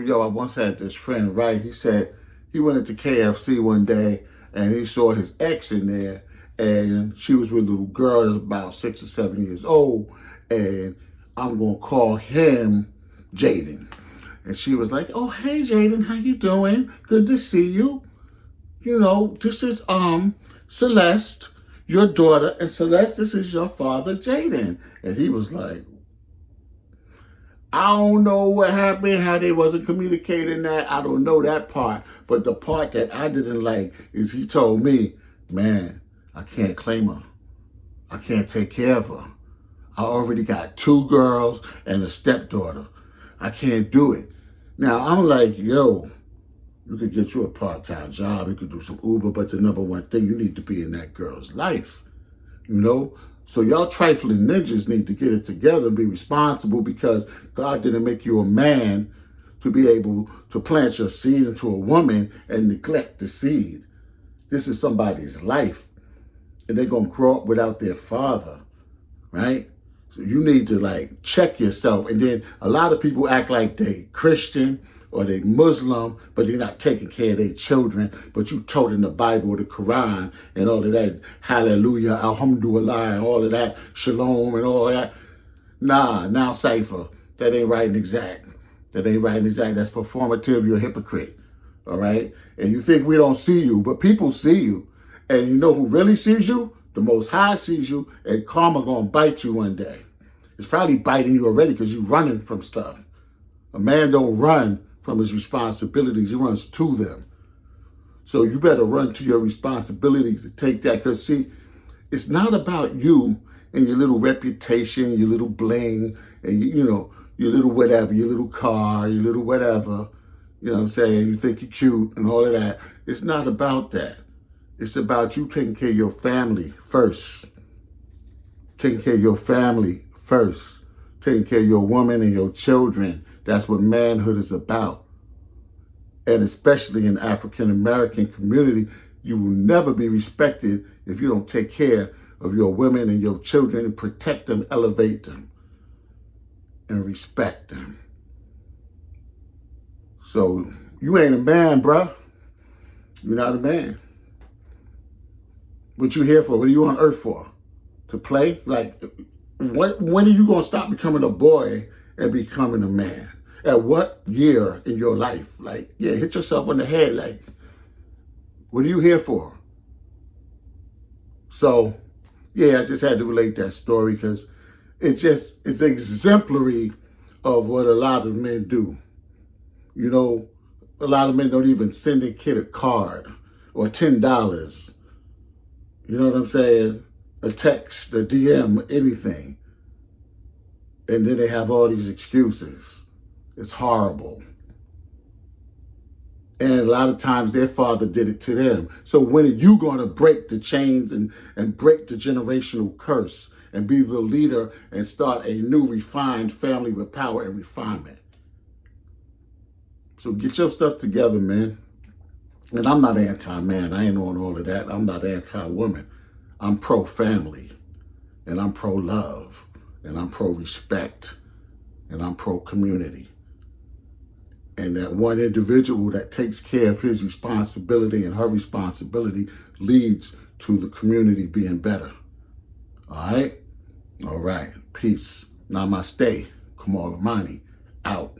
Yo, I once had this friend, right? He said he went into KFC one day and he saw his ex in there, and she was with a little girl that's about 6 or 7 years old, and I'm gonna call him Jaden. And she was like, "Oh, hey Jaden, how you doing? Good to see you. You know, this is Celeste, your daughter, and Celeste, this is your father, Jaden." And he was like, I don't know what happened, how they wasn't communicating that. I don't know that part. But the part that I didn't like is he told me, man, I can't claim her. I can't take care of her. I already got 2 girls and a stepdaughter. I can't do it. Now, I'm like, yo, you could get you a part-time job. You could do some Uber, but the number one thing, you need to be in that girl's life. You know? So y'all trifling ninjas need to get it together and be responsible, because God didn't make you a man to be able to plant your seed into a woman and neglect the seed. This is somebody's life, and they're going to grow up without their father, right? So you need to check yourself. And then a lot of people act like they Christian or they Muslim, but they're not taking care of their children. But you told in the Bible, the Quran, and all of that, hallelujah, alhamdulillah, and all of that, shalom, and all that. Nah, now cipher. That ain't right and exact. That ain't right and exact. That's performative. You're a hypocrite. All right? And you think we don't see you, but people see you. And you know who really sees you? The Most High sees you, and karma gonna bite you one day. It's probably biting you already because you're running from stuff. A man don't run from his responsibilities. He runs to them. So you better run to your responsibilities and take that. Because see, it's not about you and your little reputation, your little bling, and your little whatever, your little car, your little whatever. You know what I'm saying? You think you're cute and all of that. It's not about that. It's about you taking care of your family first. Taking care of your family first. Taking care of your woman and your children. That's what manhood is about. And especially in the African-American community, you will never be respected if you don't take care of your women and your children and protect them, elevate them, and respect them. So you ain't a man, bruh. You're not a man. What you here for? What are you on earth for? To play? When are you going to stop becoming a boy and becoming a man? At what year in your life? Hit yourself on the head. What are you here for? So, I just had to relate that story because it's exemplary of what a lot of men do. You know, a lot of men don't even send their kid a card or $10. You know what I'm saying? A text, a DM, anything. And then they have all these excuses. It's horrible. And a lot of times their father did it to them. So when are you going to break the chains and break the generational curse and be the leader and start a new refined family with power and refinement? So get your stuff together, man. And I'm not anti-man. I ain't on all of that. I'm not anti-woman. I'm pro-family. And I'm pro-love. And I'm pro-respect. And I'm pro-community. And that one individual that takes care of his responsibility and her responsibility leads to the community being better. All right? All right. Peace. Namaste. Kamal Imani. Out.